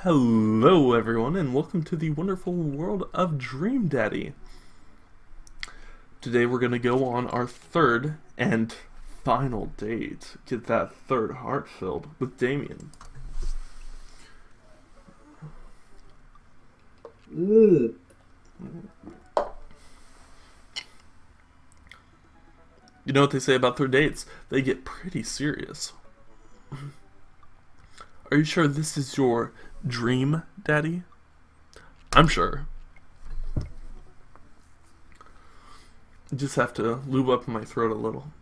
Hello everyone and welcome to the wonderful world of Dream Daddy. Today we're going to go on our third and final date. Get that third heart filled with Damien. You know what they say about third dates? They get pretty serious. Are you sure this is your dream daddy? I'm sure. I just have to lube up my throat a little.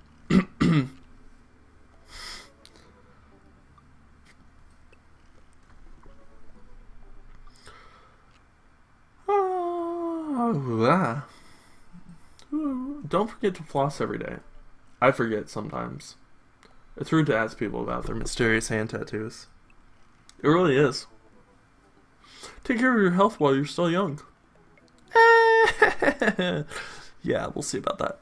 Don't forget to floss every day. I forget sometimes. It's rude to ask people about their mysterious hand tattoos. It really is. Take care of your health while you're still young. Yeah, we'll see about that.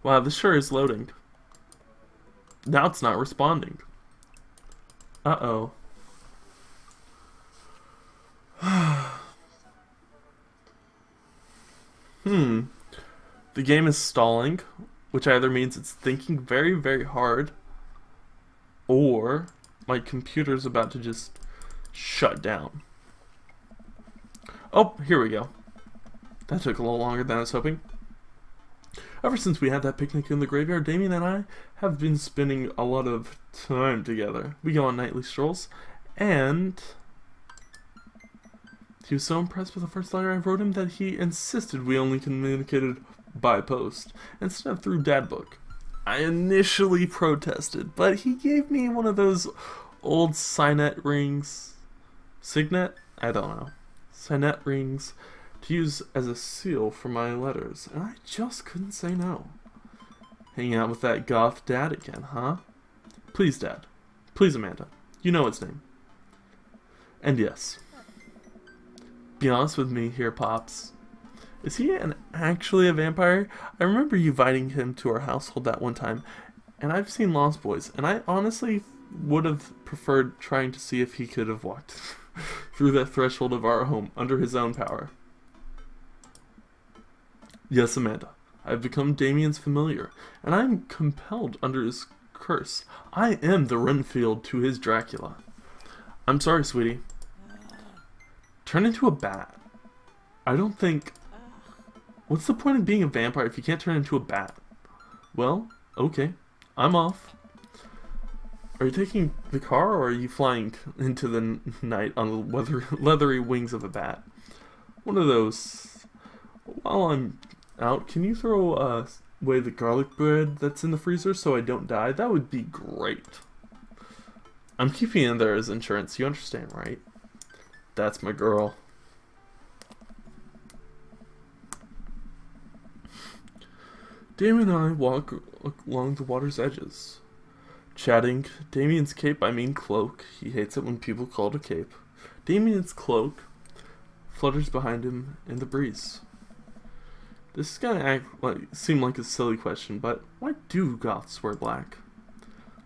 Wow, this sure is loading. Now it's not responding. Uh-oh. The game is stalling, which either means it's thinking very, very hard, or my computer's about to just shut down. Oh, here we go. That took a little longer than I was hoping. Ever since we had that picnic in the graveyard, Damien and I have been spending a lot of time together. We go on nightly strolls, and he was so impressed with the first letter I wrote him that he insisted we only communicated by post instead of through Dadbook. I initially protested, but he gave me one of those old signet rings. Signet? I don't know. Signet rings to use as a seal for my letters, and I just couldn't say no. Hanging out with that goth dad again, huh? Please, Dad. Please, Amanda. You know his name. And yes. Be honest with me here, Pops. Is he actually a vampire? I remember you inviting him to our household that one time, and I've seen Lost Boys, and I honestly would have preferred trying to see if he could have walked through that threshold of our home under his own power. Yes, Amanda, I've become Damien's familiar, and I am compelled under his curse. I am the Renfield to his Dracula. I'm sorry, sweetie. Turn into a bat. I don't think... What's the point of being a vampire if you can't turn into a bat? Well, okay. I'm off. Are you taking the car, or are you flying into the night on the leathery wings of a bat? One of those. While I'm out, can you throw away the garlic bread that's in the freezer so I don't die? That would be great. I'm keeping it in there as insurance. You understand, right? That's my girl. Damien and I walk along the water's edges. Chatting. Damien's cape, I mean cloak. He hates it when people call it a cape. Damien's cloak flutters behind him in the breeze. This is gonna seem like a silly question, but why do goths wear black?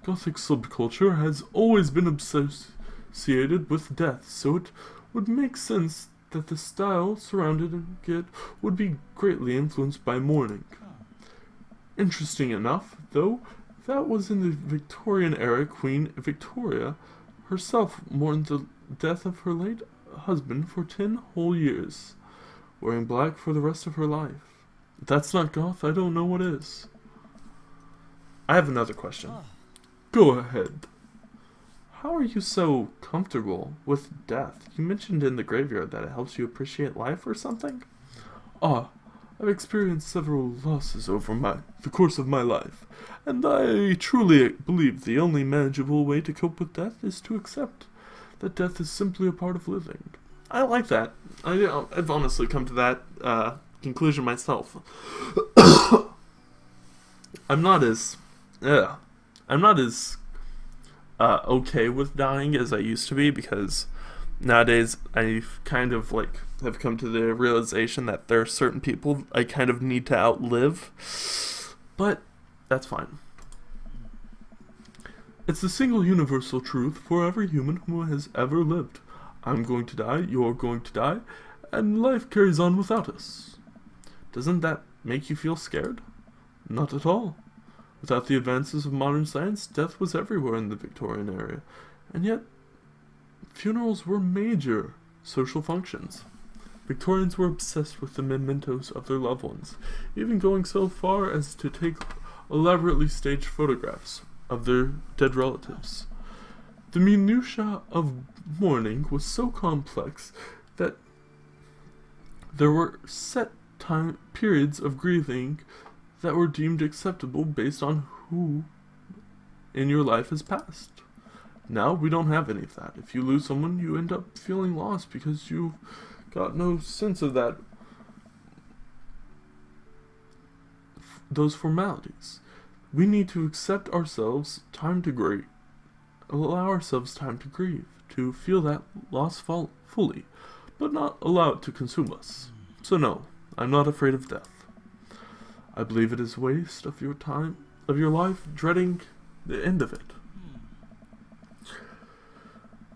Gothic subculture has always been associated with death, so it would make sense that the style surrounding it would be greatly influenced by mourning. Interesting enough, though, that was in the Victorian era. Queen Victoria herself mourned the death of her late husband for 10 whole years, wearing black for the rest of her life. If that's not goth, I don't know what is. I have another question. Go ahead. How are you so comfortable with death? You mentioned in the graveyard that it helps you appreciate life or something? I've experienced several losses over the course of my life, and I truly believe the only manageable way to cope with death is to accept that death is simply a part of living. I like that. I've honestly come to that conclusion myself. I'm not as okay with dying as I used to be, because nowadays I've kind of have come to the realization that there are certain people I kind of need to outlive, but that's fine. It's the single universal truth for every human who has ever lived. I'm going to die, you're going to die, and life carries on without us. Doesn't that make you feel scared? Not at all. Without the advances of modern science, death was everywhere in the Victorian era, and yet funerals were major social functions. Victorians were obsessed with the mementos of their loved ones, even going so far as to take elaborately staged photographs of their dead relatives. The minutiae of mourning was so complex that there were set time periods of grieving that were deemed acceptable based on who in your life has passed. Now we don't have any of that. If you lose someone, you end up feeling lost because you've got no sense of those formalities. We need to accept ourselves time to grieve, allow ourselves time to grieve, to feel that loss fully, but not allow it to consume us. So no, I'm not afraid of death. I believe it is a waste of your time, of your life, dreading the end of it.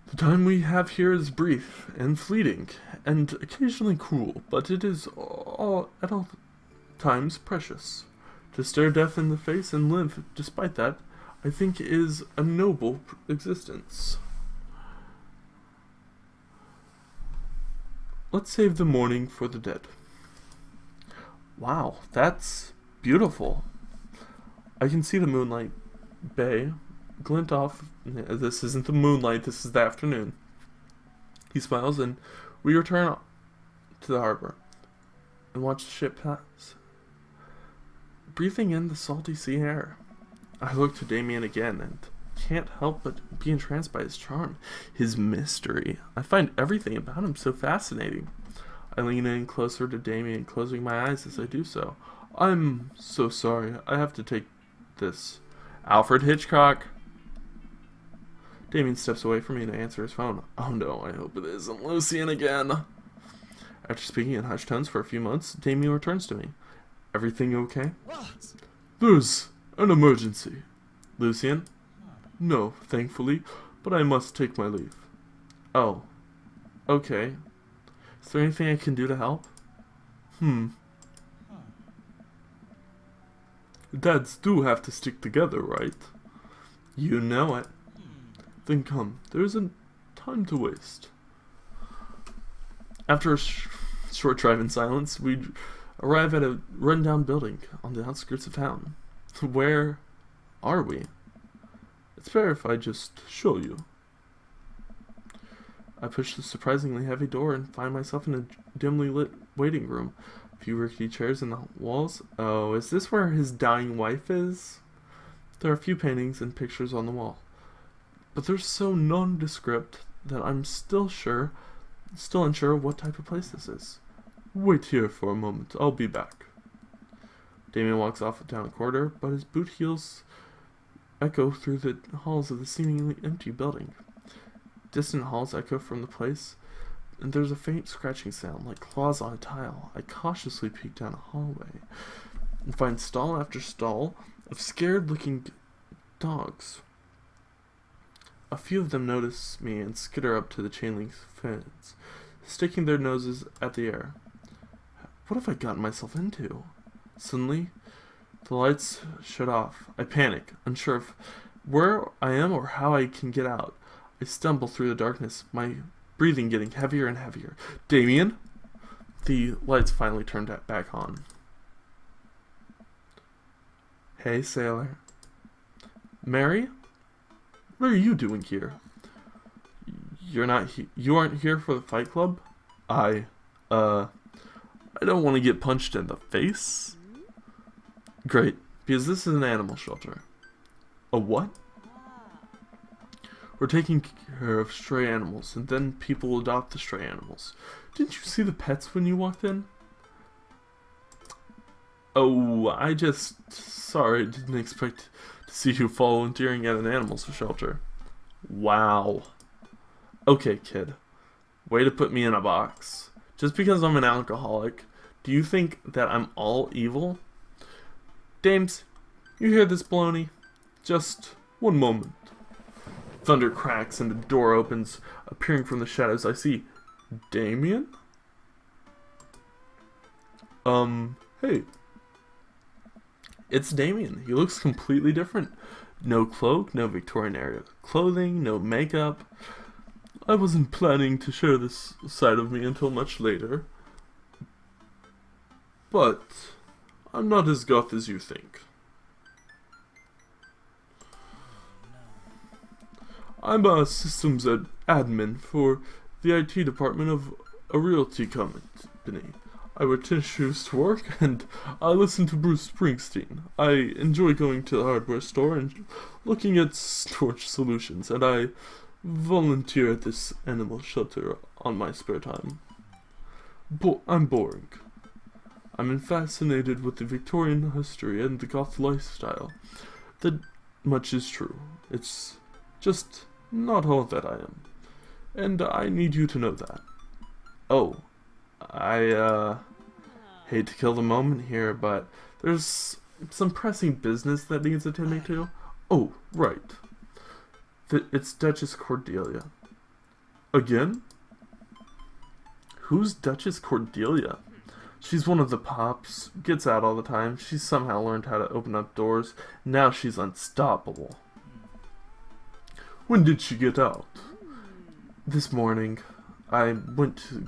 The time we have here is brief and fleeting, and occasionally cruel, but it is at all times precious. To stare death in the face and live despite that, I think, is a noble existence. Let's save the mourning for the dead. Wow, that's beautiful. I can see the moonlight bay glint off. This isn't the moonlight, this is the afternoon. He smiles, and we return to the harbor and watch the ship pass, breathing in the salty sea air. I look to Damien again and can't help but be entranced by his charm, his mystery. I find everything about him so fascinating. I lean in closer to Damien, closing my eyes as I do so. I'm so sorry. I have to take this. Alfred Hitchcock. Damien steps away from me to answer his phone. Oh no, I hope it isn't Lucian again. After speaking in hushed tones for a few months, Damien returns to me. Everything okay? What? There's an emergency. Lucian? No, thankfully, but I must take my leave. Oh. Okay. Is there anything I can do to help? Dads do have to stick together, right? You know it. Then come, there isn't time to waste. After a short drive in silence, we arrive at a rundown building on the outskirts of town. Where are we? It's better if I just show you. I push the surprisingly heavy door and find myself in a dimly lit waiting room. A few rickety chairs in the walls. Oh, is this where his dying wife is? There are a few paintings and pictures on the wall, but they're so nondescript that I'm still unsure what type of place this is. Wait here for a moment, I'll be back. Damien walks off down a corridor, but his boot heels echo through the halls of the seemingly empty building. Distant halls echo from the place, and there's a faint scratching sound, like claws on a tile. I cautiously peek down a hallway and find stall after stall of scared-looking dogs. A few of them notice me and skitter up to the chain-link fence, sticking their noses at the air. What have I gotten myself into? Suddenly, the lights shut off. I panic, unsure of where I am or how I can get out. I stumble through the darkness, my breathing getting heavier and heavier. Damien? The lights finally turned back on. Hey, sailor. Mary? What are you doing here? You aren't here for the fight club? I don't want to get punched in the face. Great, because this is an animal shelter. A what? We're taking care of stray animals, and then people adopt the stray animals. Didn't you see the pets when you walked in? Oh, sorry, didn't expect to see you volunteering at an animal shelter. Wow. Okay, kid. Way to put me in a box. Just because I'm an alcoholic, do you think that I'm all evil? Dames, you hear this baloney? Just one moment. thunder cracks and the door opens. Appearing from the shadows, I see Damien? Hey. It's Damien. He looks completely different. No cloak, no Victorian era clothing, no makeup. I wasn't planning to share this side of me until much later. But I'm not as goth as you think. I'm a systems admin for the IT department of a realty company. I wear tennis shoes to work, and I listen to Bruce Springsteen. I enjoy going to the hardware store and looking at storage solutions, and I volunteer at this animal shelter on my spare time. I'm boring. I'm fascinated with the Victorian history and the goth lifestyle. That much is true. It's just not all that I am. And I need you to know that. Oh, I hate to kill the moment here, but there's some pressing business that needs attending to. Oh, right. It's Duchess Cordelia. Again? Who's Duchess Cordelia? She's one of the pops, gets out all the time. She's somehow learned how to open up doors. Now she's unstoppable. When did she get out? This morning. I went to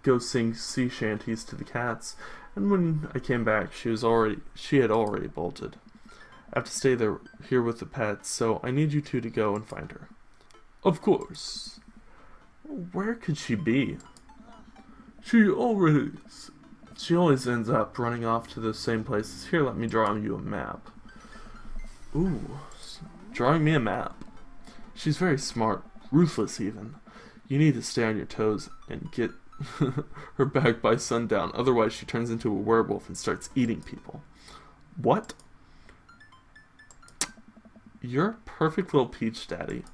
go sing sea shanties to the cats, and when I came back, she had already bolted. I have to stay here with the pets, so I need you two to go and find her. Of course. Where could she be? She always ends up running off to the same places. Here, let me draw you a map. Ooh, drawing me a map. She's very smart, ruthless even. You need to stay on your toes and get her back by sundown, otherwise she turns into a werewolf and starts eating people. What? You're a perfect little peach daddy.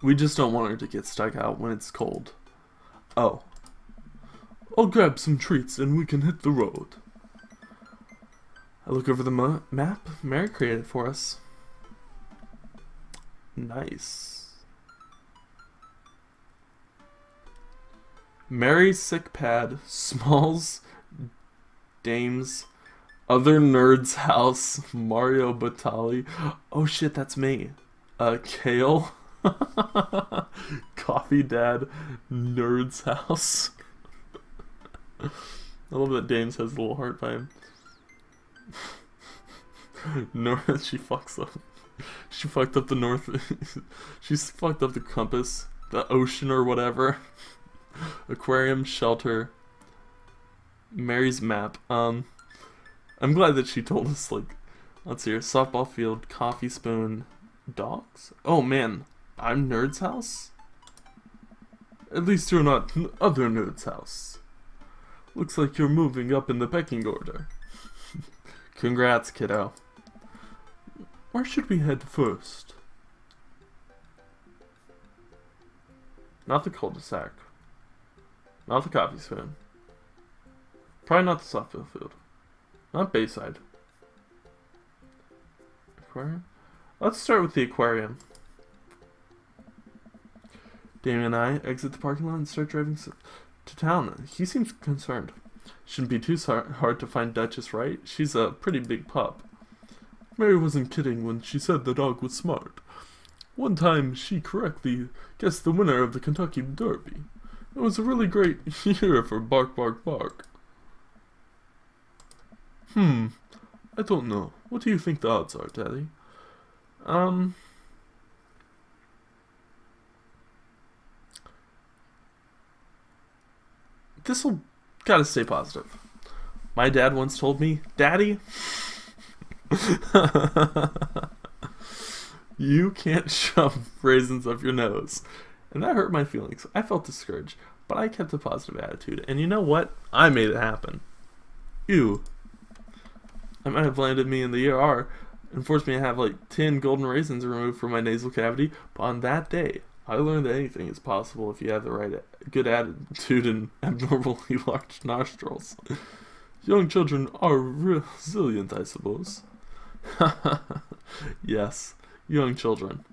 We just don't want her to get stuck out when it's cold. Oh. I'll grab some treats and we can hit the road. I look over the map Mary created for us. Nice. Mary's sick pad, Smalls, Dames, Other Nerd's house, Mario Batali. Oh shit, that's me. Kale. Coffee Dad, Nerd's house. I love that Dames has a little heart by him. North, she fucks up. She fucked up the north. She's fucked up the compass, the ocean or whatever. Aquarium, shelter, Mary's map. I'm glad that she told us, like, let's see here, softball field, coffee spoon, dogs? Oh man, I'm Nerd's house? At least you're not other Nerd's house. Looks like you're moving up in the pecking order. Congrats, kiddo. Where should we head first? Not the cul-de-sac. Not the coffee spoon. Probably not the softball field. Not Bayside. Aquarium? Let's start with the aquarium. Damien and I exit the parking lot and start driving to town. He seems concerned. Shouldn't be too hard to find Duchess, right? She's a pretty big pup. Mary wasn't kidding when she said the dog was smart. One time, she correctly guessed the winner of the Kentucky Derby. It was a really great year for Bark Bark Bark. I don't know. What do you think the odds are, Daddy? This'll gotta stay positive. My dad once told me, Daddy, you can't shove raisins up your nose. And that hurt my feelings. I felt discouraged, but I kept a positive attitude. And you know what? I made it happen. Ew. I might have landed me in the ER and forced me to have like 10 golden raisins removed from my nasal cavity, but on that day, I learned that anything is possible if you have the right good attitude and abnormally large nostrils. Young children are resilient, I suppose. Yes, young children.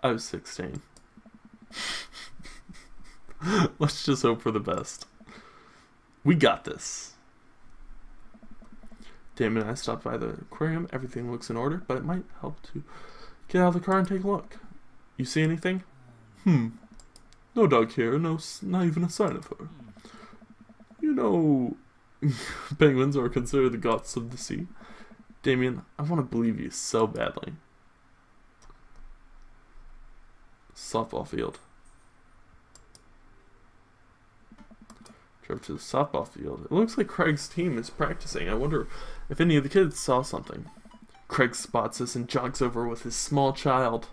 I was 16. Let's just hope for the best. We got this. Damon and I stopped by the aquarium. Everything looks in order, but it might help to get out of the car and take a look. You see anything? No dog here, not even a sign of her. You know, penguins are considered the gods of the sea. Damien, I want to believe you so badly. Softball field. Drove to the softball field. It looks like Craig's team is practicing. I wonder if any of the kids saw something. Craig spots us and jogs over with his small child.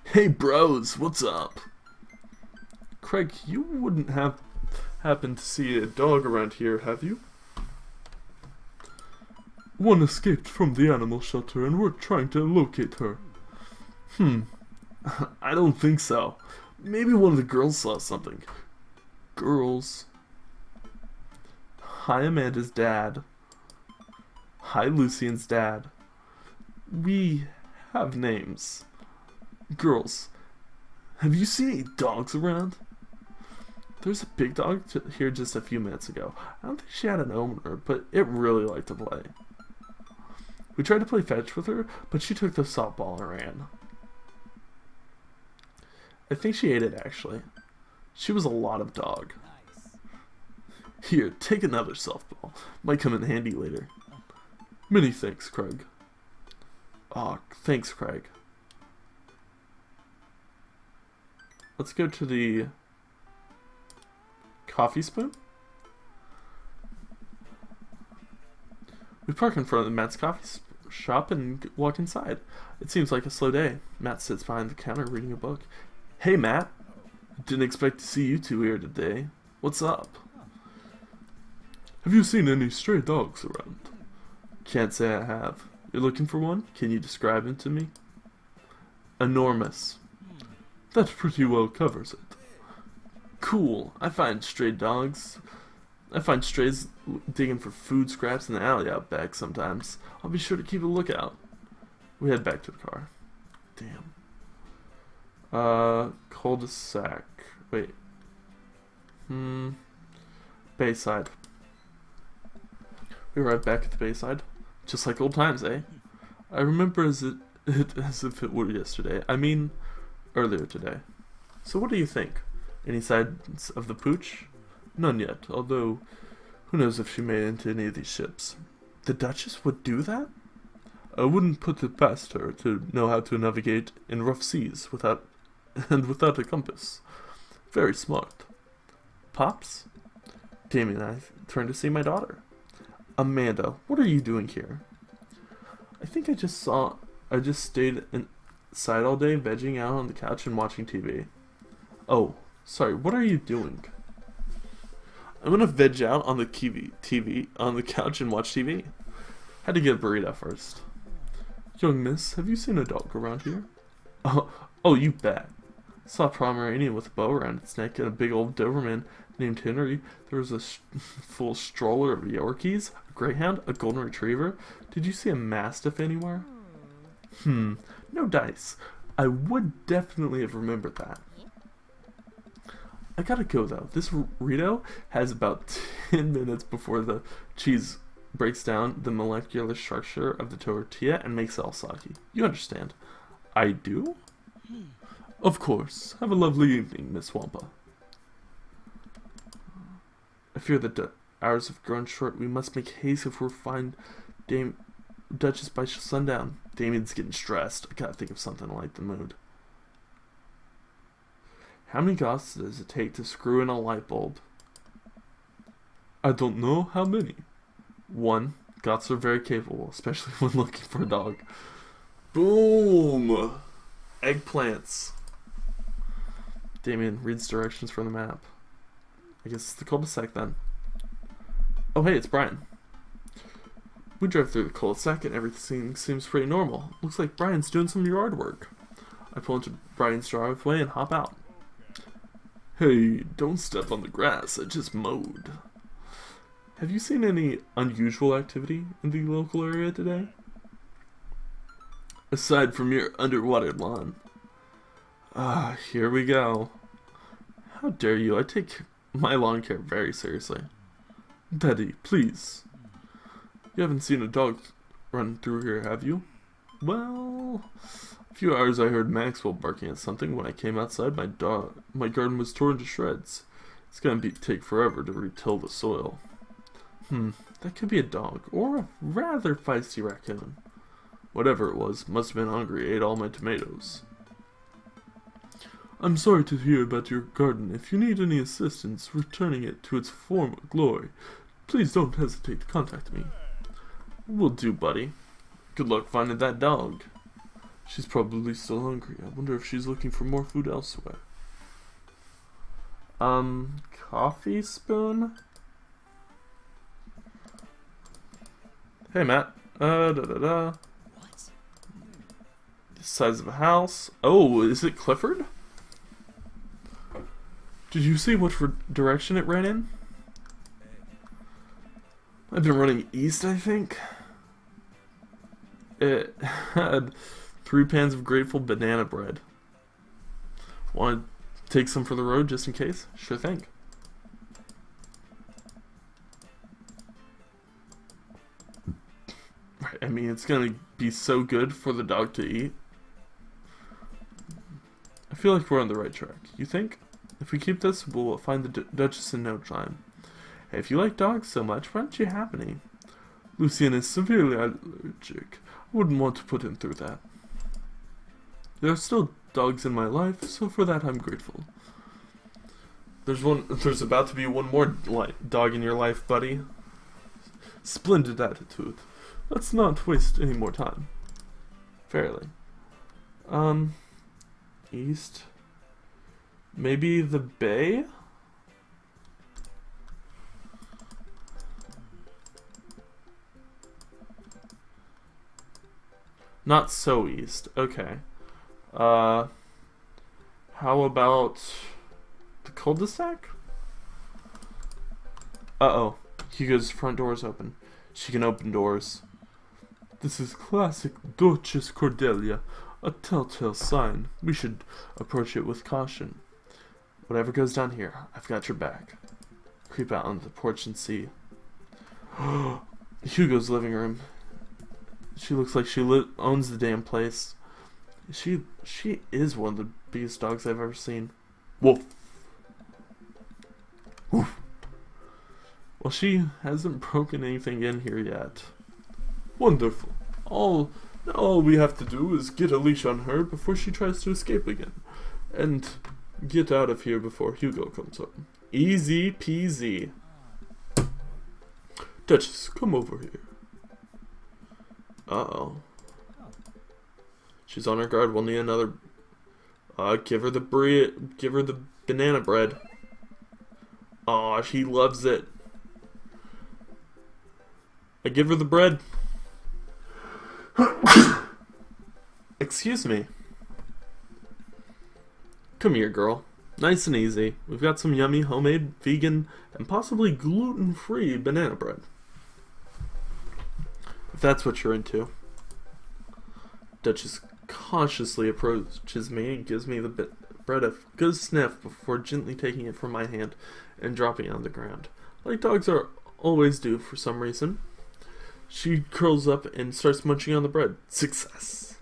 Hey bros, what's up? Craig, you wouldn't have happened to see a dog around here, have you? One escaped from the animal shelter and we're trying to locate her. I don't think so. Maybe one of the girls saw something. Girls. Hi, Amanda's dad. Hi, Lucian's dad. We have names. Girls, have you seen any dogs around? There's a big dog here just a few minutes ago. I don't think she had an owner, but it really liked to play. We tried to play fetch with her, but she took the softball and ran. I think she ate it, actually. She was a lot of dog. Here, take another softball. Might come in handy later. Many thanks, Craig. Aw, thanks, Craig. Let's go to the coffee spoon. We park in front of Matt's coffee shop and walk inside. It seems like a slow day. Matt sits behind the counter reading a book. Hey, Matt. Didn't expect to see you two here today. What's up? Have you seen any stray dogs around? Can't say I have. You're looking for one? Can you describe him to me? Enormous. That pretty well covers it. Cool. I find strays digging for food scraps in the alley out back sometimes. I'll be sure to keep a lookout. We head back to the car. Damn. Cul-de-sac. Wait. Bayside. We arrived back at the Bayside. Just like old times, eh? I remember as if it were yesterday. I mean, earlier today. So what do you think? Any signs of the pooch? None yet, although who knows if she made it into any of these ships. The Duchess would do that? I wouldn't put it past her to know how to navigate in rough seas without a compass. Very smart. Pops? Damien and I turned to see my daughter. Amanda, what are you doing here? I think I just stayed inside all day, vegging out on the couch and watching TV. Oh, sorry, what are you doing? I'm gonna veg out on the TV on the couch and watch TV. Had to get a burrito first. Young miss, have you seen a dog around here? Oh, you bet. Saw a Pomeranian with a bow around its neck and a big old Doberman named Henry. There was a full stroller of Yorkies, a Greyhound, a Golden Retriever. Did you see a Mastiff anywhere? No dice. I would definitely have remembered that. I gotta go though. This Rito has about 10 minutes before the cheese breaks down the molecular structure of the tortilla and makes it all soggy. You understand? I do? Of course. Have a lovely evening, Miss Wampa. I fear the hours have grown short. We must make haste if we're find Duchess by sundown. Damien's getting stressed. I gotta think of something to light the mood. How many goths does it take to screw in a light bulb? I don't know how many. 1. Goths are very capable, especially when looking for a dog. Boom! Eggplants. Damien reads directions from the map. I guess it's the cul-de-sac then. Oh hey, it's Brian. We drove through the cul-de-sac and everything seems pretty normal. Looks like Brian's doing some yard work. I pull into Brian's driveway and hop out. Hey, don't step on the grass, I just mowed. Have you seen any unusual activity in the local area today? Aside from your underwater lawn. Ah, here we go. How dare you? I take my lawn care very seriously. Betty, please. You haven't seen a dog run through here, have you? Well, a few hours I heard Maxwell barking at something. When I came outside, my garden was torn to shreds. It's gonna take forever to retill the soil. That could be a dog, or a rather feisty raccoon. Whatever it was, must have been hungry, ate all my tomatoes. I'm sorry to hear about your garden. If you need any assistance returning it to its former glory, please don't hesitate to contact me. Will do, buddy. Good luck finding that dog. She's probably still hungry. I wonder if she's looking for more food elsewhere. Coffee spoon? Hey, Matt. What? The size of a house. Oh, is it Clifford? Did you see which direction it ran in? I've been running east, I think. It had 3 pans of grateful banana bread. Want to take some for the road just in case? Sure thing. Right, I mean, it's gonna be so good for the dog to eat. I feel like we're on the right track. You think? If we keep this, we'll find the Duchess in no time. Hey, if you like dogs so much, why don't you have any? Lucien is severely allergic. I wouldn't want to put him through that. There are still dogs in my life, so for that I'm grateful. There's about to be one more dog in your life, buddy. Splendid attitude. Let's not waste any more time. Fairly. East. Maybe the bay? Not so east. Okay. How about the cul-de-sac? Uh-oh. Hugo's front door is open. She can open doors. This is classic Duchess Cordelia. A telltale sign. We should approach it with caution. Whatever goes down here, I've got your back. Creep out onto the porch and see. Hugo's living room. She looks like she owns the damn place. She is one of the biggest dogs I've ever seen. Woof. Woof. Well, she hasn't broken anything in here yet. Wonderful. All we have to do is get a leash on her before she tries to escape again. And get out of here before Hugo comes home. Easy peasy. Duchess, come over here. Uh-oh. She's on her guard. We'll need another. Give her the banana bread. Aw, she loves it. I give her the bread. Excuse me. Come here, girl. Nice and easy. We've got some yummy, homemade, vegan, and possibly gluten-free banana bread. If that's what you're into. Duchess cautiously approaches me and gives me the bread a good sniff before gently taking it from my hand and dropping it on the ground. Like dogs always do for some reason. She curls up and starts munching on the bread. Success!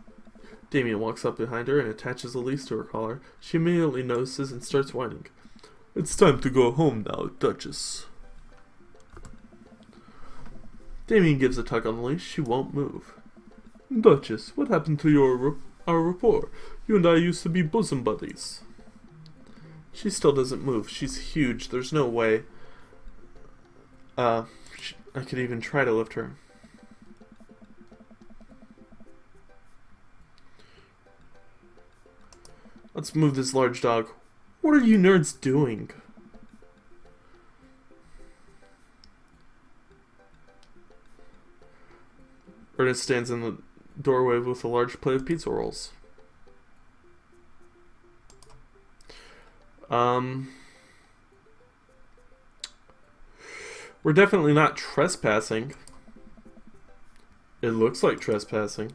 Damien walks up behind her and attaches a leash to her collar. She immediately notices and starts whining. It's time to go home now, Duchess. Damien gives a tug on the leash. She won't move. Duchess, what happened to our rapport? You and I used to be bosom buddies. She still doesn't move. She's huge. There's no way I could even try to lift her. Let's move this large dog. What are you nerds doing? Ernest stands in the doorway with a large plate of pizza rolls. We're definitely not trespassing. It looks like trespassing.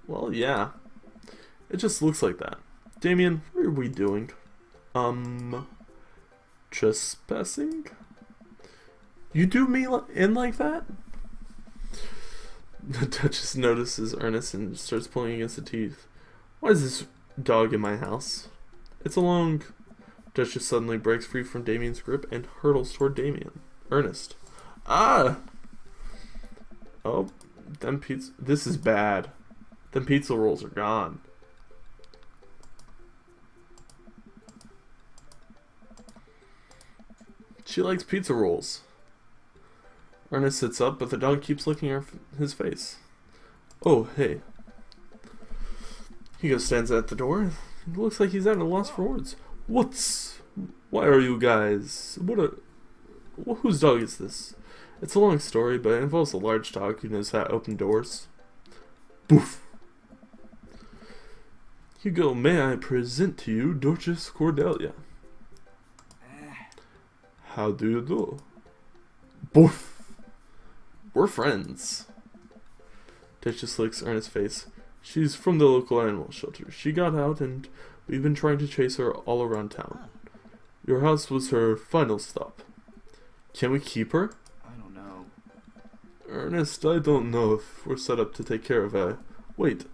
Well, yeah. It just looks like that. Damien, what are we doing? Trespassing? You do me in like that? The Duchess notices Ernest and starts pulling against the teeth. Why is this dog in my house? It's along. Duchess suddenly breaks free from Damien's grip and hurtles toward Damien. Ernest. Ah! Oh, them pizza. This is bad. Them pizza rolls are gone. She likes pizza rolls. Ernest sits up, but the dog keeps licking his face. Oh, hey. He stands at the door. It looks like he's at a loss for words. Why are you guys? Whose dog is this? It's a long story, but it involves a large dog who knows how to open doors. Boof! Hugo, may I present to you Duchess Cordelia? How do you do? Boof! We're friends. Duchess licks Ernest's face. She's from the local animal shelter. She got out and we've been trying to chase her all around town. Your house was her final stop. Can we keep her? I don't know. Ernest, I don't know if we're set up to take care of her. Wait,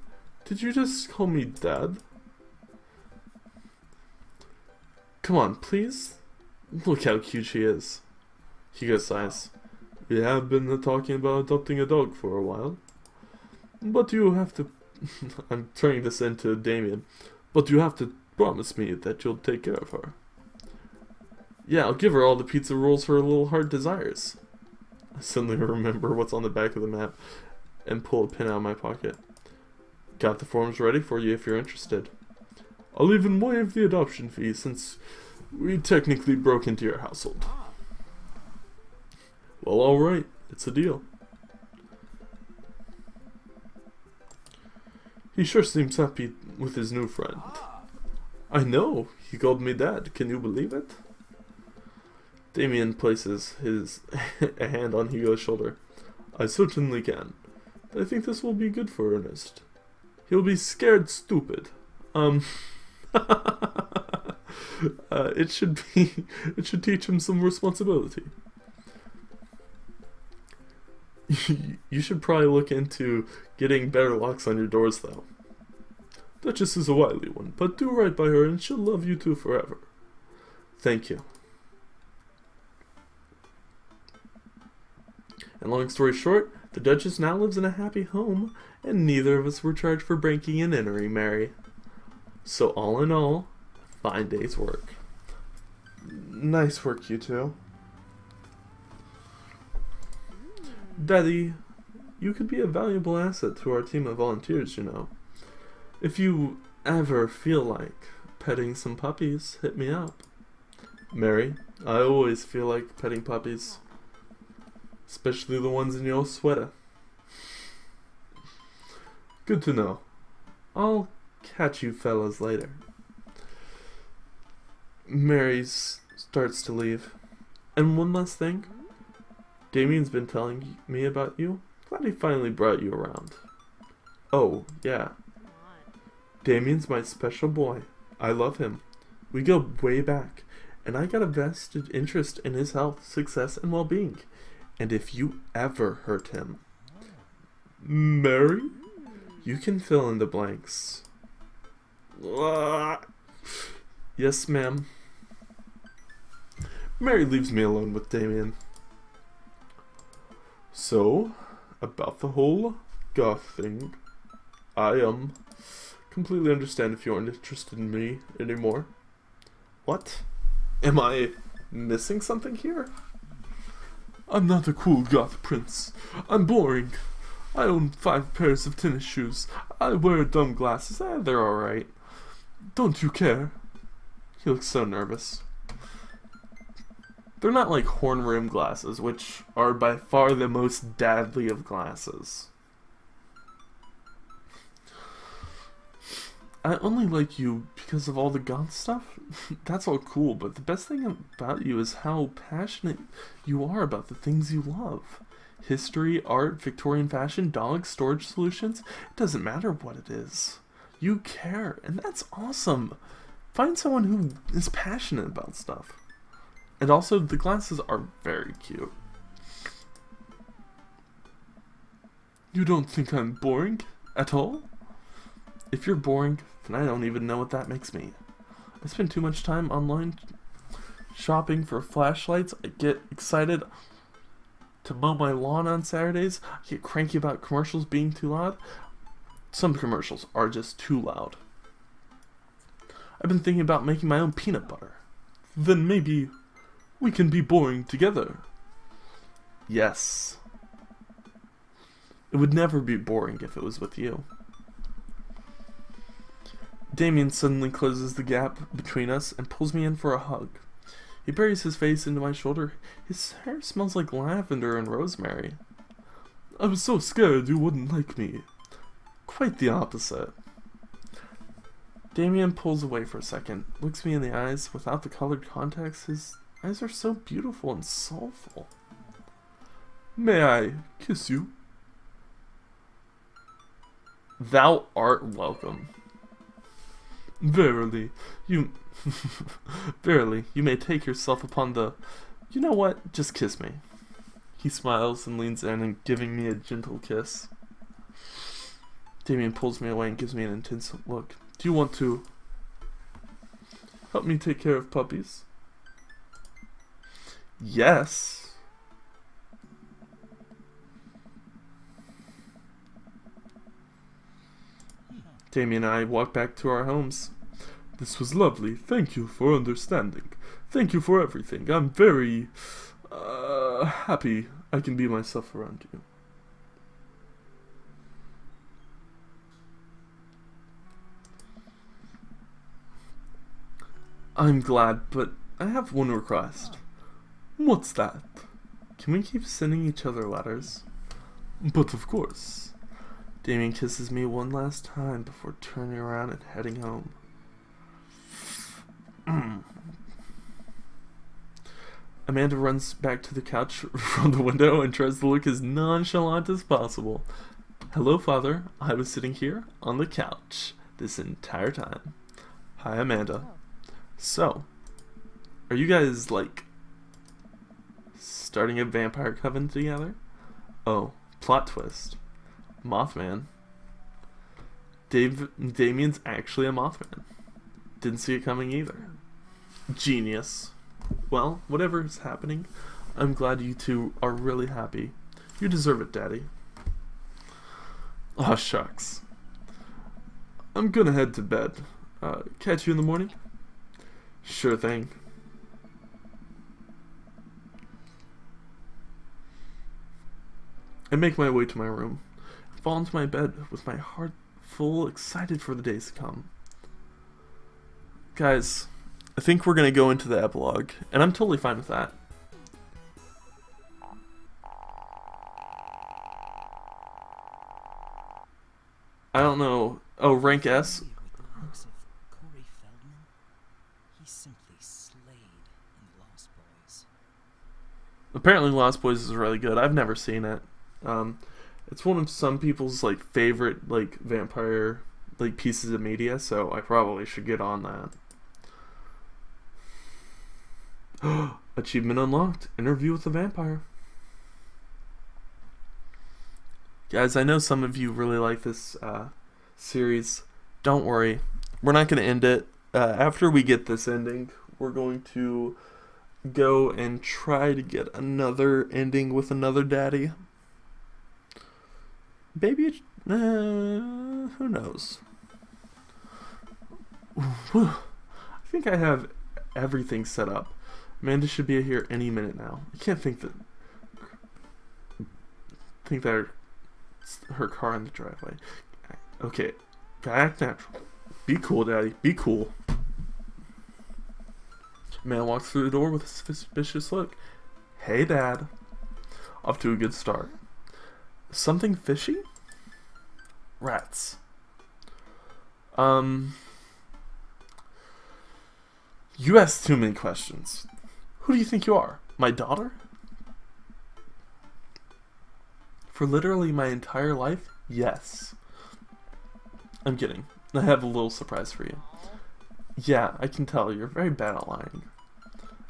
did you just call me Dad? Come on, please? Look how cute she is. Hugo sighs. We have been talking about adopting a dog for a while. But you have to... I'm turning this into Damien. But you have to promise me that you'll take care of her. Yeah, I'll give her all the pizza rolls her little heart desires. I suddenly remember what's on the back of the map and pull a pin out of my pocket. Got the forms ready for you if you're interested. I'll even waive the adoption fee since we technically broke into your household. Well, alright. It's a deal. He sure seems happy with his new friend. I know. He called me Dad. Can you believe it? Damien places a hand on Hugo's shoulder. I certainly can. I think this will be good for Ernest. He'll be scared stupid. It should teach him some responsibility. You should probably look into getting better locks on your doors, though. Duchess is a wily one, but do right by her and she'll love you two forever. Thank you. And long story short, the Duchess now lives in a happy home, and neither of us were charged for breaking and entering, Mary. So all in all, a fine day's work. Nice work, you two. Daddy, you could be a valuable asset to our team of volunteers, you know. If you ever feel like petting some puppies, hit me up. Mary, I always feel like petting puppies. Especially the ones in your sweater. Good to know. I'll catch you fellas later. Mary starts to leave. And one last thing. Damien's been telling me about you. Glad he finally brought you around. Oh, yeah. Damien's my special boy. I love him. We go way back. And I got a vested interest in his health, success, and well-being. And if you ever hurt him... Mary? You can fill in the blanks. Yes, ma'am. Mary leaves me alone with Damien. So, about the whole goth thing, I completely understand if you aren't interested in me anymore. What? Am I missing something here? I'm not a cool goth prince. I'm boring. I own 5 pairs of tennis shoes. I wear dumb glasses. They're alright. Don't you care? He looks so nervous. They're not like horn-rimmed glasses, which are by far the most dadly of glasses. I only like you because because of all the goth stuff? That's all cool, but the best thing about you is how passionate you are about the things you love. History, art, Victorian fashion, dogs, storage solutions. It doesn't matter what it is. You care, and that's awesome. Find someone who is passionate about stuff. And also, the glasses are very cute. You don't think I'm boring at all? If you're boring, then I don't even know what that makes me. I spend too much time online shopping for flashlights. I get excited to mow my lawn on Saturdays. I get cranky about commercials being too loud. Some commercials are just too loud. I've been thinking about making my own peanut butter. Then maybe we can be boring together. Yes. It would never be boring if it was with you. Damien suddenly closes the gap between us and pulls me in for a hug. He buries his face into my shoulder. His hair smells like lavender and rosemary. I was so scared you wouldn't like me. Quite the opposite. Damien pulls away for a second, looks me in the eyes without the colored contacts. His eyes are so beautiful and soulful. May I kiss you? Thou art welcome. Verily, you may take yourself upon the... You know what? Just kiss me. He smiles and leans in and giving me a gentle kiss. Damien pulls me away and gives me an intense look. Do you want to help me take care of puppies? Yes. Damien and I walk back to our homes. This was lovely. Thank you for understanding. Thank you for everything. I'm very happy I can be myself around you. I'm glad, but I have one request. What's that? Can we keep sending each other letters? But of course. Damien kisses me one last time before turning around and heading home. Amanda runs back to the couch from the window and tries to look as nonchalant as possible. Hello, Father. I was sitting here on the couch this entire time. Hi, Amanda. So, are you guys, like, starting a vampire coven together? Oh, plot twist. Mothman. Damien's actually a Mothman. Didn't see it coming either. Genius. Well, whatever is happening, I'm glad you two are really happy. You deserve it, Daddy. Aw, shucks. I'm gonna head to bed. Catch you in the morning? Sure thing. I make my way to my room. I fall into my bed with my heart full, excited for the days to come. Guys, I think we're going to go into the epilogue, and I'm totally fine with that. I don't know. Oh, rank S? Apparently Lost Boys is really good. I've never seen it. It's one of some people's like favorite like vampire like pieces of media, so I probably should get on that. Achievement unlocked. Interview with a vampire. Guys, I know some of you really like this series. Don't worry. We're not going to end it. After we get this ending, we're going to go and try to get another ending with another daddy. Maybe, who knows? I think I have everything set up. Amanda should be here any minute now. I can't think that her car in the driveway. Okay, gotta act natural. Be cool, Daddy. Be cool. Man walks through the door with a suspicious look. Hey, Dad. Off to a good start. Something fishy? Rats. You ask too many questions. Who do you think you are? My daughter? For literally my entire life? Yes. I'm kidding. I have a little surprise for you. Yeah, I can tell. You're very bad at lying.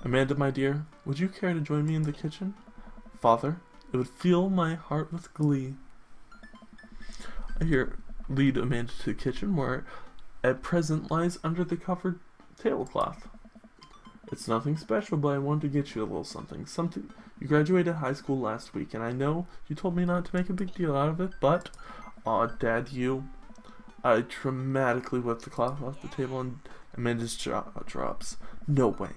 Amanda, my dear, would you care to join me in the kitchen? Father, it would fill my heart with glee. I lead Amanda to the kitchen, where at present lies under the covered tablecloth. It's nothing special, but I wanted to get you a little something. You graduated high school last week, and I know you told me not to make a big deal out of it, but... Aw, Dad, you... I dramatically whipped the cloth off the table, and Amanda's jaw drops. No way.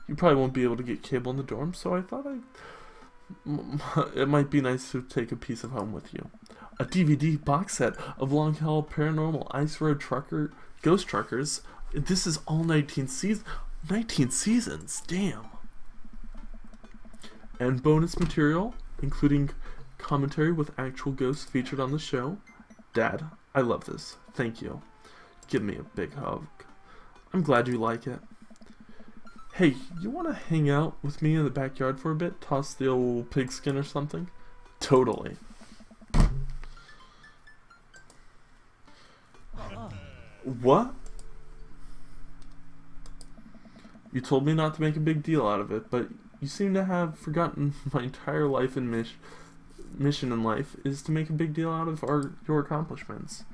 You probably won't be able to get cable in the dorm, so I thought it might be nice to take a piece of home with you. A DVD box set of Long Haul Paranormal Ice Road Trucker Ghost Truckers. This is all 19 seasons, damn. And bonus material, including commentary with actual ghosts featured on the show. Dad, I love this. Thank you. Give me a big hug. I'm glad you like it. Hey, you want to hang out with me in the backyard for a bit? Toss the old pigskin or something? Totally. What? You told me not to make a big deal out of it, but you seem to have forgotten my entire life and mission in life is to make a big deal out of your accomplishments.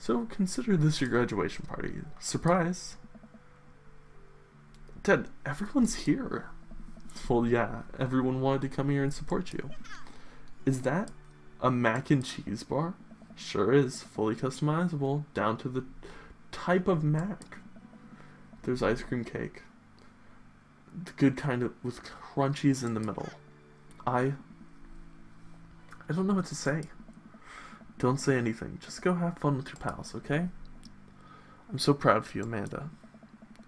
So consider this your graduation party. Surprise! Dad, everyone's here. Well, yeah, everyone wanted to come here and support you. Is that a mac and cheese bar? Sure is. Fully customizable, down to the type of mac. There's ice cream cake. The good kind of with crunchies in the middle. I don't know what to say. Don't say anything. Just go have fun with your pals, okay? I'm so proud of you, Amanda.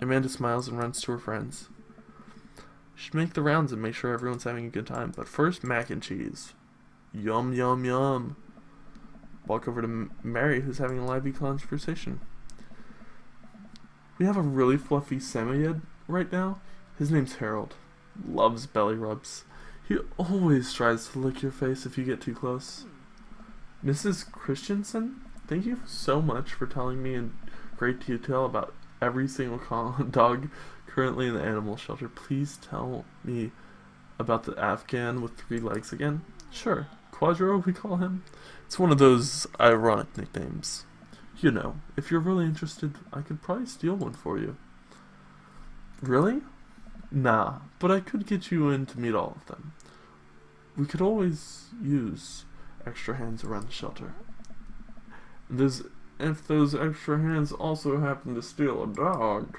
Amanda smiles and runs to her friends. She should make the rounds and make sure everyone's having a good time. But first, mac and cheese. Yum, yum, yum. Walk over to Mary, who's having a lively conversation. We have a really fluffy Samoyed right now. His name's Harold. Loves belly rubs. He always tries to lick your face if you get too close. Mrs. Christensen, thank you so much for telling me in great detail about every single dog currently in the animal shelter. Please tell me about the Afghan with 3 legs again. Sure, Quadro we call him. It's one of those ironic nicknames. You know, if you're really interested, I could probably steal one for you. Really? Nah, but I could get you in to meet all of them. We could always use extra hands around the shelter. If those extra hands also happen to steal a dog.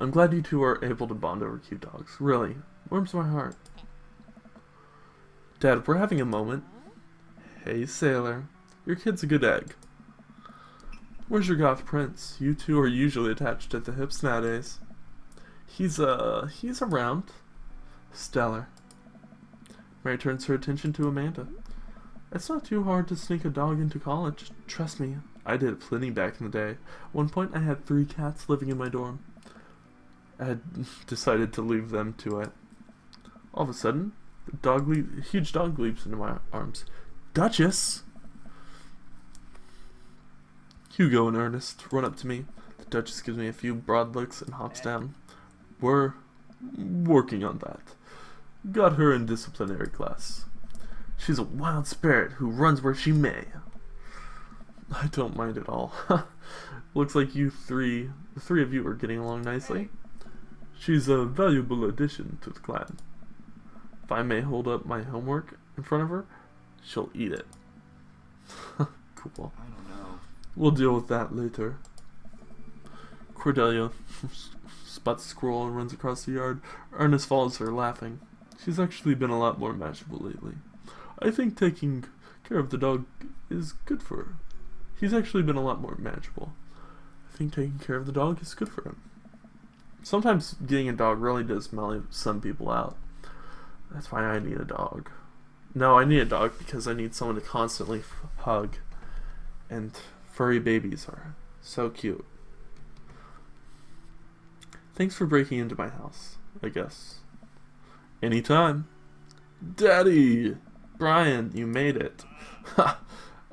I'm glad you two are able to bond over cute dogs. Really, warms my heart. Dad, we're having a moment. Hey, sailor. Your kid's a good egg. Where's your goth prince? You two are usually attached at the hips nowadays. He's around. Stellar. Mary turns her attention to Amanda. It's not too hard to sneak a dog into college. Trust me, I did it plenty back in the day. At one point, I had 3 cats living in my dorm. I had decided to leave them to it. All of a sudden, a huge dog leaps into my arms. Duchess! Hugo and Ernest run up to me. The Duchess gives me a few broad looks and hops down. We're working on that. Got her in disciplinary class. She's a wild spirit who runs where she may. I don't mind at all. Looks like the 3 of you are getting along nicely. She's a valuable addition to the clan. If I may hold up my homework in front of her, she'll eat it. Cool. I don't know. We'll deal with that later. Cordelia spots a squirrel and runs across the yard. Ernest follows her, laughing. She's actually been a lot more manageable lately. I think taking care of the dog is good for her. He's actually been a lot more manageable. I think taking care of the dog is good for him. Sometimes getting a dog really does mellow some people out. That's why I need a dog. No, I need a dog because I need someone to constantly hug. And furry babies are so cute. Thanks for breaking into my house, I guess. Anytime. Daddy! Brian, you made it. Ha!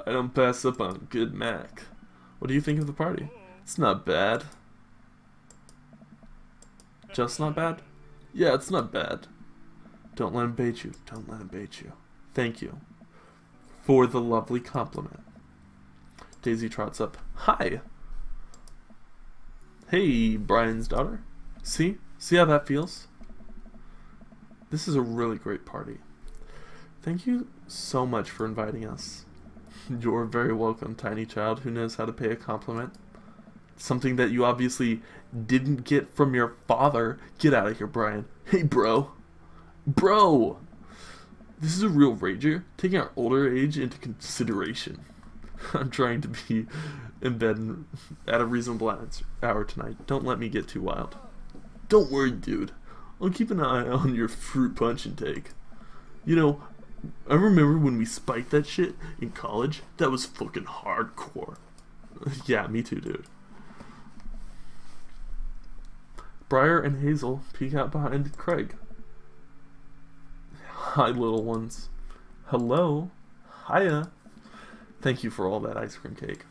I don't pass up on a good Mac. What do you think of the party? It's not bad. Just not bad? Yeah, it's not bad. Don't let him bait you. Don't let him bait you. Thank you for the lovely compliment. Daisy trots up. Hi! Hey, Brian's daughter. See? See how that feels? This is a really great party. Thank you so much for inviting us. You're very welcome, tiny child who knows how to pay a compliment. Something that you obviously didn't get from your father. Get out of here, Brian. Hey, bro. Bro! This is a real rager, taking our older age into consideration. I'm trying to be in bed at a reasonable hour tonight. Don't let me get too wild. Don't worry, dude. I'll keep an eye on your fruit punch intake. You know, I remember when we spiked that shit in college. That was fucking hardcore. Yeah, me too, dude. Briar and Hazel peek out behind Craig. Hi, little ones. Hello. Hiya. Thank you for all that ice cream cake.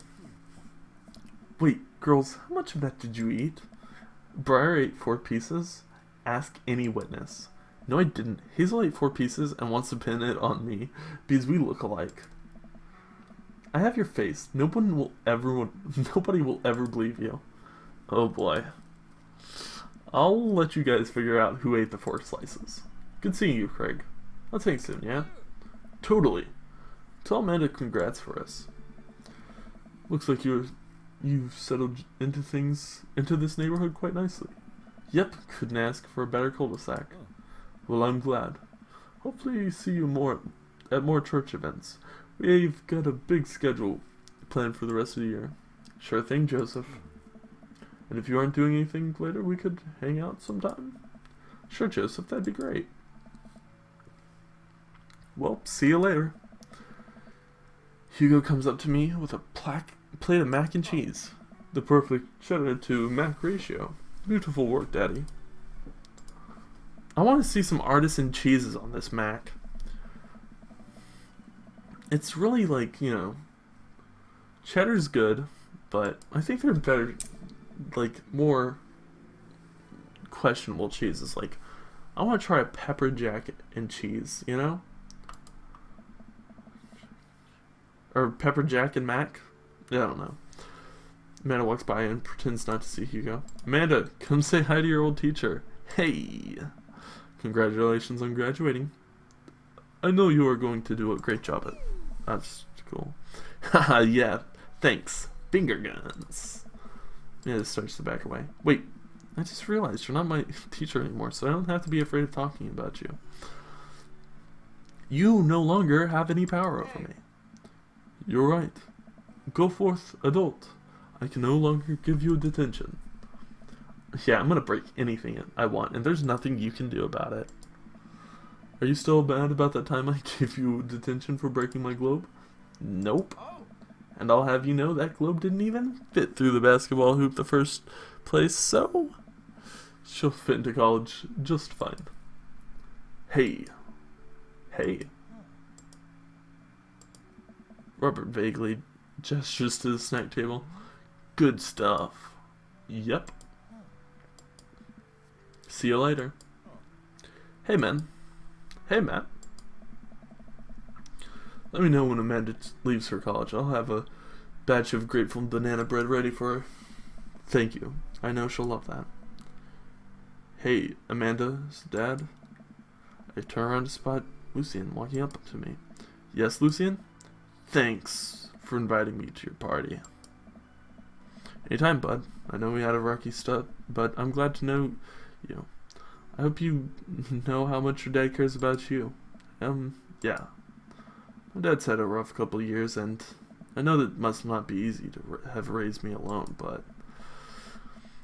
Wait, girls, how much of that did you eat? Briar ate 4 pieces. Ask any witness. No, I didn't. Hazel ate 4 pieces and wants to pin it on me because we look alike. I have your face. Nobody will ever believe you. Oh boy. I'll let you guys figure out who ate the 4 slices. Good seeing you, Craig. Let's hang soon, yeah? Totally. Tell Amanda congrats for us. Looks like you've settled into this neighborhood quite nicely. Yep, couldn't ask for a better cul-de-sac. Well, I'm glad. Hopefully see you at more church events. We've got a big schedule planned for the rest of the year. Sure thing, Joseph. And if you aren't doing anything later, we could hang out sometime? Sure, Joseph, that'd be great. Well, see you later. Hugo comes up to me with a plate of mac and cheese. The perfect cheddar to mac ratio. Beautiful work, Daddy. I want to see some artisan cheeses on this mac. It's really like, you know, cheddar's good, but I think there are better, like, more questionable cheeses. Like, I want to try a pepper jack and cheese, you know? Or pepper jack and mac? Yeah, I don't know. Amanda walks by and pretends not to see Hugo. Amanda, come say hi to your old teacher. Hey! Congratulations on graduating. I know you are going to do a great job at it. That's cool. Haha, yeah, thanks. Finger guns. Yeah, this starts to back away. Wait, I just realized you're not my teacher anymore, so I don't have to be afraid of talking about you. You no longer have any power over me. You're right. Go forth, adult. I can no longer give you detention. Yeah, I'm gonna break anything I want, and there's nothing you can do about it. Are you still mad about that time I gave you detention for breaking my globe? Nope. And I'll have you know that globe didn't even fit through the basketball hoop the first place, so she'll fit into college just fine. Hey. Hey. Robert vaguely gestures to the snack table. Good stuff. Yep. See you later. Hey, man. Hey, Matt. Let me know when Amanda leaves for college. I'll have a batch of grateful banana bread ready for her. Thank you. I know she'll love that. Hey, Amanda's dad. I turn around to spot Lucien walking up to me. Yes, Lucien? Thanks for inviting me to your party. Anytime, bud. I know we had a rocky start, but I'm glad to know you. I hope you know how much your dad cares about you. Yeah. My dad's had a rough couple of years, and I know that must not be easy to have raised me alone, but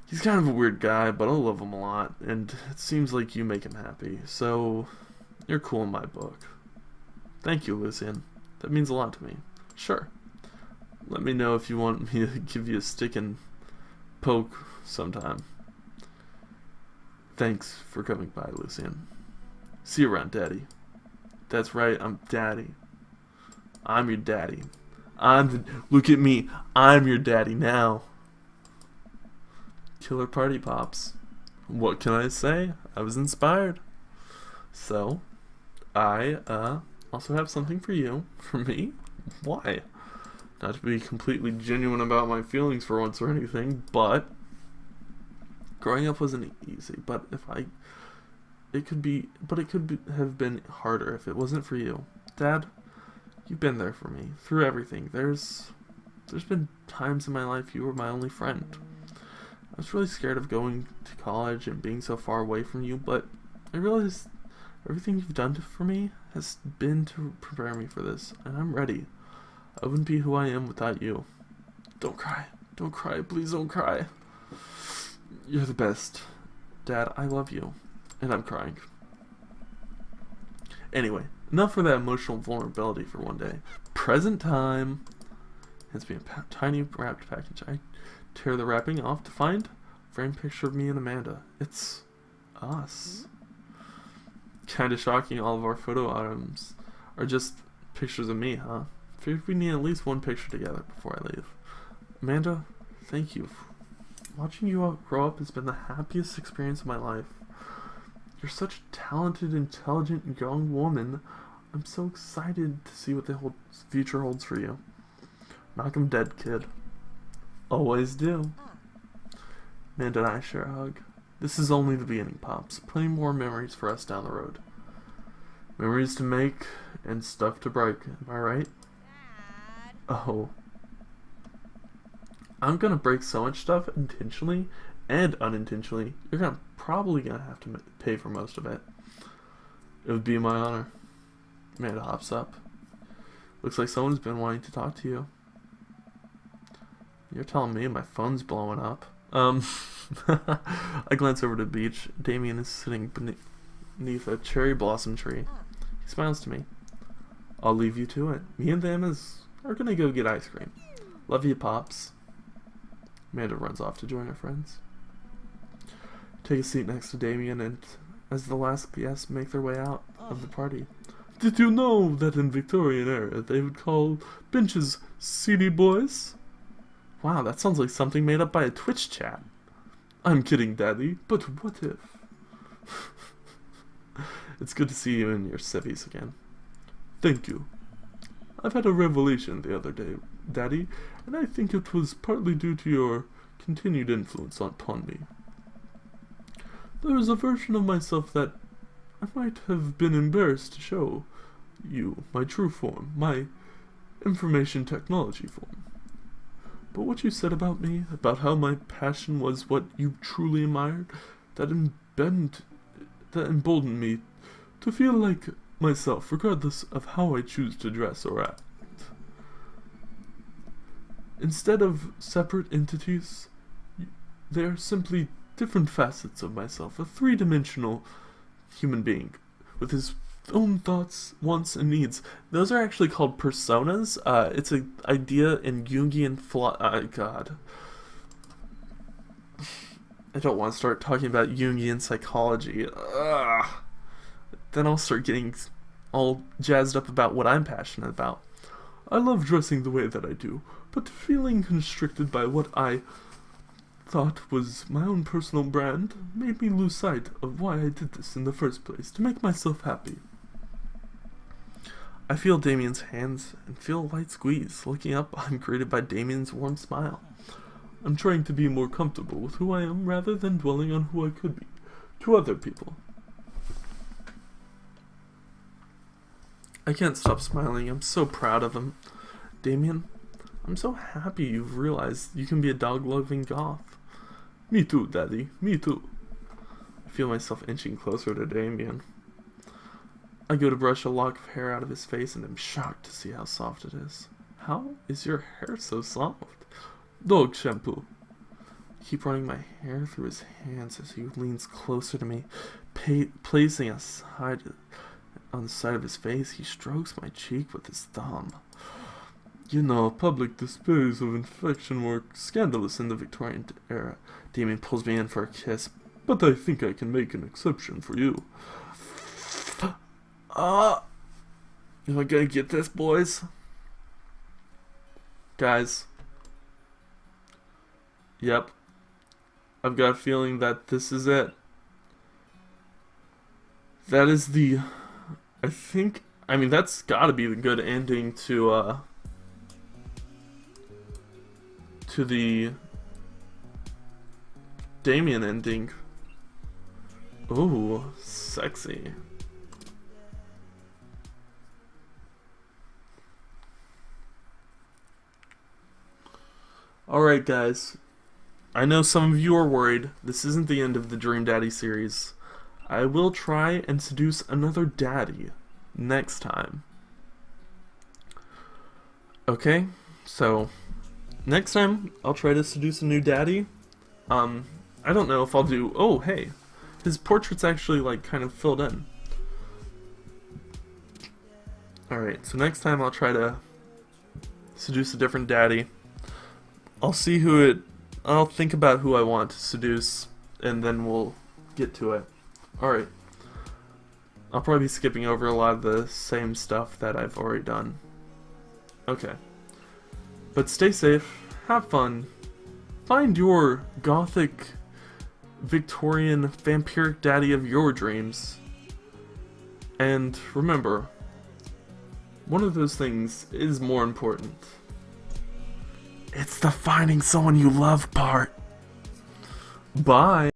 he's kind of a weird guy, but I love him a lot, and it seems like you make him happy, so you're cool in my book. Thank you, Lucien. That means a lot to me. Sure. Let me know if you want me to give you a stick and poke sometime. Thanks for coming by, Lucian. See you around, Daddy. That's right, I'm Daddy. I'm your daddy. Look at me. I'm your daddy now. Killer party pops. What can I say? I was inspired. So, I also have something for you. For me? Why? Not to be completely genuine about my feelings for once or anything, but growing up wasn't easy. But it could have been harder if it wasn't for you, Dad. You've been there for me through everything. There's been times in my life you were my only friend. I was really scared of going to college and being so far away from you, but I realized everything you've done for me has been to prepare me for this, and I'm ready. I wouldn't be who I am without you. Don't cry. Don't cry. Please don't cry. You're the best. Dad, I love you. And I'm crying. Anyway, enough for that emotional vulnerability for one day. Present time. Hands me a tiny wrapped package. I tear the wrapping off to find a framed picture of me and Amanda. It's us. Kinda shocking all of our photo albums are just pictures of me, huh? Figured we need at least one picture together before I leave. Amanda, thank you. Watching you grow up has been the happiest experience of my life. You're such a talented, intelligent young woman. I'm so excited to see what the whole future holds for you. Knock 'em dead, kid. Always do. Amanda and I share a hug. This is only the beginning, Pops. Plenty more memories for us down the road. Memories to make and stuff to break. Am I right? Oh. I'm gonna break so much stuff intentionally and unintentionally. You're probably gonna have to pay for most of it. It would be my honor. Amanda hops up. Looks like someone's been wanting to talk to you. You're telling me my phone's blowing up. I glance over to the beach. Damien is sitting beneath a cherry blossom tree. He smiles to me. I'll leave you to it. Me and them are gonna go get ice cream. Love you, Pops. Amanda runs off to join her friends. Take a seat next to Damien, and as the last guests make their way out of the party. Did you know that in Victorian era they would call benches seedy boys? Wow, that sounds like something made up by a Twitch chat. I'm kidding, Daddy, but what if? It's good to see you in your civvies again. Thank you. I've had a revelation the other day, Daddy, and I think it was partly due to your continued influence upon me. There is a version of myself that I might have been embarrassed to show you, my true form, my information technology form. But what you said about me, about how my passion was what you truly admired, that emboldened me to feel like myself, regardless of how I choose to dress or act. Instead of separate entities, they are simply different facets of myself, a three-dimensional human being with his own thoughts, wants, and needs. Those are actually called personas. It's an idea in Jungian God. I don't want to start talking about Jungian psychology. Then I'll start getting all jazzed up about what I'm passionate about. I love dressing the way that I do, but feeling constricted by what I thought was my own personal brand made me lose sight of why I did this in the first place, to make myself happy. I feel Damien's hands and feel a light squeeze. Looking up, I'm greeted by Damien's warm smile. I'm trying to be more comfortable with who I am rather than dwelling on who I could be to other people. I can't stop smiling. I'm so proud of him. Damien, I'm so happy you've realized you can be a dog-loving goth. Me too, Daddy. Me too. I feel myself inching closer to Damien. I go to brush a lock of hair out of his face and am shocked to see how soft it is. How is your hair so soft? Dog shampoo. I keep running my hair through his hands as he leans closer to me, placing a side on the side of his face. He strokes my cheek with his thumb. You know, public displays of affection were scandalous in the Victorian era. Damien pulls me in for a kiss, but I think I can make an exception for you. Am I gonna get this, boys? Guys. Yep. I've got a feeling that this is it. That is the... I mean, that's gotta be the good ending to the Damien ending. Ooh, sexy. Alright guys, I know some of you are worried. This isn't the end of the Dream Daddy series. I will try and seduce another daddy next time. Okay, so next time I'll try to seduce a new daddy. I don't know if I'll do... Oh, hey, his portrait's actually like kind of filled in. Alright, so next time I'll try to seduce a different daddy. I'll think about who I want to seduce, and then we'll get to it. Alright. I'll probably be skipping over a lot of the same stuff that I've already done. Okay. But stay safe, have fun, find your gothic, Victorian, vampiric daddy of your dreams, and remember, one of those things is more important. It's the finding someone you love part. Bye.